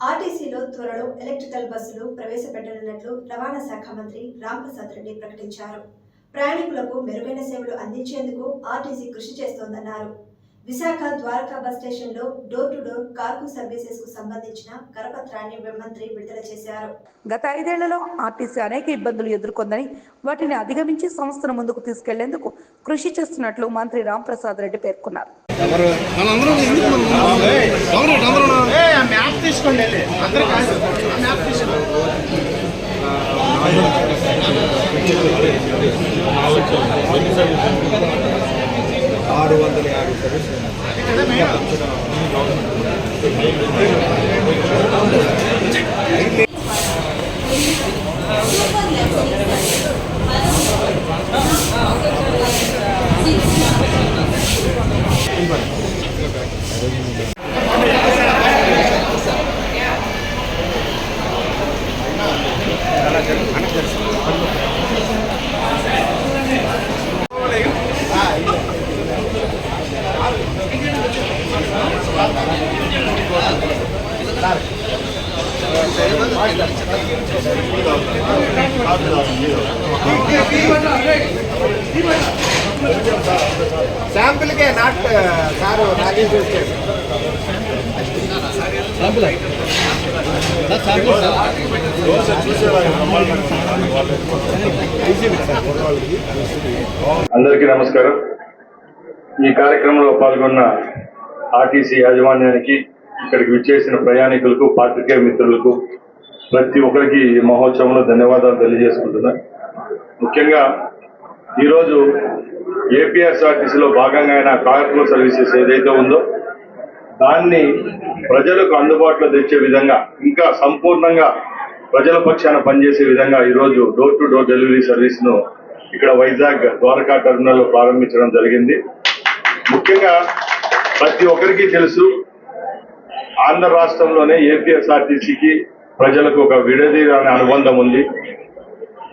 ఆర్టీసీలో త్వరలో ఎలక్ట్రికల్ బస్సులు ప్రవేశపెట్టనున్నట్లు రవాణా శాఖ మంత్రి రాంప్రసాద్ రెడ్డి ప్రకటించారు. ప్రయాణికులకు మెరుగైన సేవలు అందించేందుకు ఆర్టీసీ కృషి చేస్తోందన్నారు. విశాఖ ద్వారకా బస్ స్టేషన్లో door to door cargo services కు సంబంధించిన కరపత్రాన్ని మంత్రి విడుదల చేశారు. గత 5 ఏళ్లలో ఆర్టీసీ అనేక ఇబ్బందులు ఎదుర్కొందని, వాటిని అధిగమించి సంస్థను ముందుకు తీసుకెళ్లేందుకు కృషి చేస్తున్నట్లు మంత్రి రాంప్రసాద్ రెడ్డి పేర్కొన్నారు. శాంపుల్ కే నాట్ సార్ నాకే చూస్తే శాంపుల్ అందరికీ నమస్కారం. ఈ కార్యక్రమంలో పాల్గొన్న ఆర్టీసీ యాజమాన్యానికి, ఇక్కడికి విచ్చేసిన ప్రయాణికులకు, పాత్రికేయ మిత్రులకు, ప్రతి ఒక్కరికి ఈ మహోత్సవంలో ధన్యవాదాలు తెలియజేసుకుంటున్నా. ముఖ్యంగా ఈరోజు ఏపీఎస్ఆర్టీసీలో భాగంగా అయిన కార్గో సర్వీసెస్ ఏదైతే ఉందో దాన్ని ప్రజలకు అందుబాటులో తెచ్చే విధంగా, ఇంకా సంపూర్ణంగా ప్రజల పక్షాన పనిచేసే విధంగా ఈరోజు డోర్ టు డోర్ డెలివరీ సర్వీస్ను ఇక్కడ వైజాగ్ ద్వారకా టెర్మినల్లో ప్రారంభించడం జరిగింది. ముఖ్యంగా ప్రతి ఒక్కరికి తెలుసు, ఆంధ్ర రాష్ట్రంలోనే ఏపీఎస్ఆర్టీసీకి ప్రజలకు ఒక విడదీయని అనుబంధం ఉంది.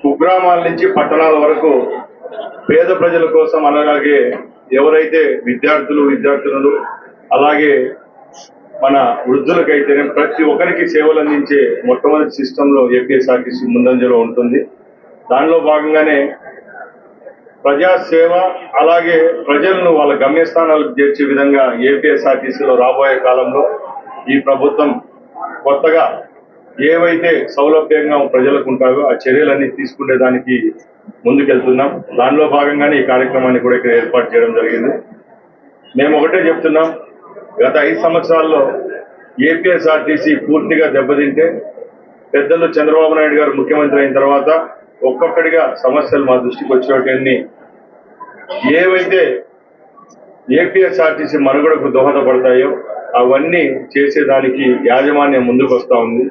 కుగ్రామాల నుంచి పట్టణాల వరకు పేద ప్రజల కోసం, అలాగే ఎవరైతే విద్యార్థులు అలాగే మన వృద్ధులకైతేనే ప్రతి ఒక్కరికి సేవలు అందించే మొట్టమొదటి సిస్టంలో ఏపీఎస్ఆర్టీసీ ముందంజలో ఉంటుంది. దానిలో భాగంగానే ప్రజాసేవ, అలాగే ప్రజలను వాళ్ళ గమ్యస్థానాలకు చేర్చే విధంగా ఏపీఎస్ఆర్టీసీలో రాబోయే కాలంలో ఈ ప్రభుత్వం కొత్తగా ఏవైతే సౌలభ్యంగా ప్రజలకు ఉంటాయో ఆ చర్యలన్నీ తీసుకునే దానికి ముందుకెళ్తున్నాం. దానిలో భాగంగానే ఈ కార్యక్రమాన్ని కూడా ఇక్కడ ఏర్పాటు చేయడం జరిగింది. మేము ఒకటే చెప్తున్నాం, గత 5 సంవత్సరాల్లో ఏపీఎస్ఆర్టీసీ పూర్తిగా దెబ్బతింటే పెద్దలు చంద్రబాబు నాయుడు గారు ముఖ్యమంత్రి అయిన తర్వాత ఒక్కొక్కటిగా సమస్యలు మా దృష్టికి వచ్చేటన్ని ఏవైతే ఏపీఎస్ఆర్టీసీ మనుగడకు దోహదపడతాయో అవన్నీ చేసేదానికి యాజమాన్యం ముందుకు వస్తూ ఉంది.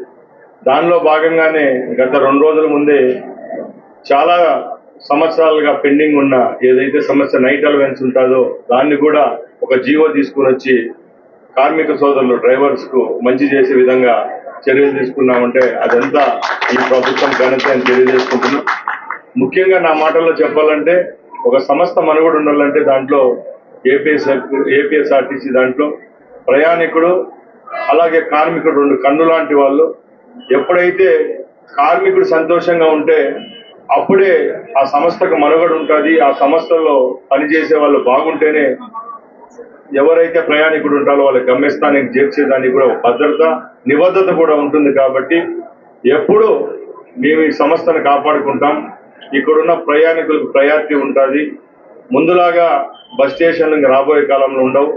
దానిలో భాగంగానే గత 2 రోజుల ముందే చాలా సంవత్సరాలుగా పెండింగ్ ఉన్న ఏదైతే సమస్య నైట్ అలవెన్స్ ఉంటుందో దాన్ని కూడా ఒక జీవో తీసుకుని వచ్చి కార్మిక సోదరులు, డ్రైవర్స్ కు మంచి చేసే విధంగా చర్యలు తీసుకున్నామంటే అదంతా ఈ ప్రభుత్వం ఘనత అని తెలియజేసుకుంటున్నాం. ముఖ్యంగా నా మాటల్లో చెప్పాలంటే, ఒక సంస్థ మనుగడ ఉండాలంటే దాంట్లో ఏపీఎస్ఆర్టీసీ దాంట్లో ప్రయాణికుడు అలాగే కార్మికుడు 2 కన్ను లాంటి వాళ్ళు. ఎప్పుడైతే కార్మికుడు సంతోషంగా ఉంటే అప్పుడే ఆ సంస్థకు మనుగడ ఉంటుంది. ఆ సంస్థల్లో పనిచేసే వాళ్ళు బాగుంటేనే ఎవరైతే ప్రయాణికుడు ఉంటారో వాళ్ళ గమ్యస్థానానికి చేర్చేదానికి కూడా భద్రత, నిబద్ధత కూడా ఉంటుంది. కాబట్టి ఎప్పుడు మేము ఈ సంస్థను కాపాడుకుంటాం. ఇక్కడున్న ప్రయాణికులకు ప్రయారిటీ ఉంటుంది. ముందులాగా బస్ స్టేషన్లు రాబోయే కాలంలో ఉండవు.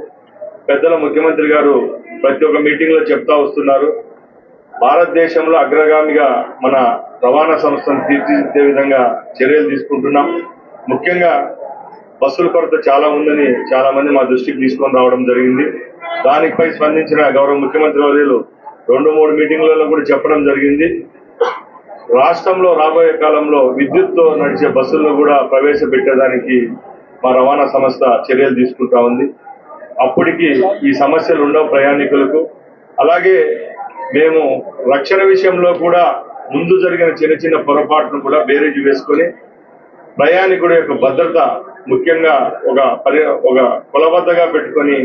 పెద్దల ముఖ్యమంత్రి గారు ప్రతి ఒక్క మీటింగ్ లో చెప్తా వస్తున్నారు, భారతదేశంలో అగ్రగామిగా మన రవాణా సంస్థను తీర్చిదిద్దే విధంగా చర్యలు తీసుకుంటున్నాం. ముఖ్యంగా బస్సుల కొరత చాలా ఉందని చాలా మంది మా దృష్టికి తీసుకొని రావడం జరిగింది. దానిపై స్పందించిన గౌరవ ముఖ్యమంత్రి వర్యులు 2-3 మీటింగ్లలో కూడా చెప్పడం జరిగింది. రాష్ట్రంలో రాబోయే కాలంలో విద్యుత్తో నడిచే బస్సులను కూడా ప్రవేశపెట్టేదానికి మా రవాణా సంస్థ చర్యలు తీసుకుంటా ఉంది. అప్పటికి ఈ సమస్యలు ఉండవు ప్రయాణికులకు. అలాగే మేము రక్షణ విషయంలో కూడా ముందు జరిగిన చిన్న పొరపాటును కూడా బేరీజు వేసుకొని ప్రయాణికుడి యొక్క భద్రత ముఖ్యంగా ఒక కొలబద్దగా పెట్టుకొని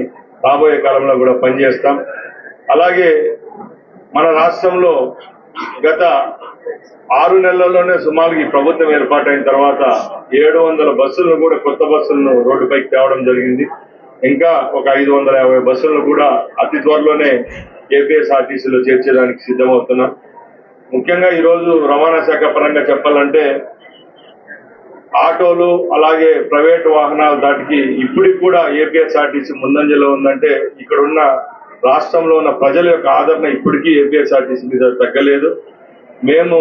రాబోయే కాలంలో కూడా పనిచేస్తాం. అలాగే మన రాష్ట్రంలో గత 6 నెలల్లోనే సుమారు ఈ ప్రభుత్వం ఏర్పాటైన తర్వాత 700 బస్సులను కూడా కొత్త బస్సులను రోడ్డుపైకి తేవడం జరిగింది. ఇంకా ఒక 550 బస్సులను కూడా అతి త్వరలోనే ఏపీఎస్ఆర్టీసీలో చేర్చడానికి సిద్ధమవుతున్నాం. ముఖ్యంగా ఈరోజు రవాణా శాఖ పరంగా చెప్పాలంటే ఆటోలు అలాగే ప్రైవేట్ వాహనాల దాటికి ఇప్పటికి కూడా ఏపీఎస్ఆర్టీసీ ముందంజలో ఉందంటే ఇక్కడ ఉన్న రాష్ట్రంలో ఉన్న ప్రజల యొక్క ఆదరణ ఇప్పటికీ ఏపీఎస్ఆర్టీసీ మీద తగ్గలేదు. మేము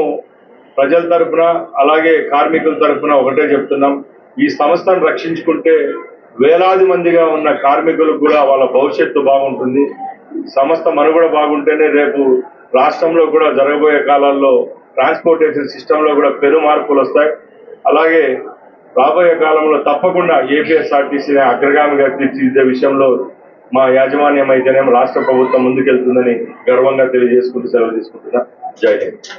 ప్రజల తరఫున అలాగే కార్మికుల తరఫున ఒకటే చెప్తున్నాం, ఈ సంస్థను రక్షించుకుంటే వేలాది మందిగా ఉన్న కార్మికులకు కూడా వాళ్ళ భవిష్యత్తు బాగుంటుంది. సంస్థ మనుగడ బాగుంటేనే రేపు రాష్ట్రంలో కూడా జరగబోయే కాలాల్లో ట్రాన్స్పోర్టేషన్ సిస్టంలో కూడా పెను మార్పులు వస్తాయి. అలాగే రాబోయే కాలంలో తప్పకుండా ఏపీఎస్ఆర్టీసీని అగ్రగామిగా తీర్చిదిద్దే విషయంలో మా యాజమాన్యం అయితేనేమో రాష్ట్ర ప్రభుత్వం ముందుకెళ్తుందని గర్వంగా తెలియజేసుకుంటూ సెలవు తీసుకుంటున్నా. జై హింద్.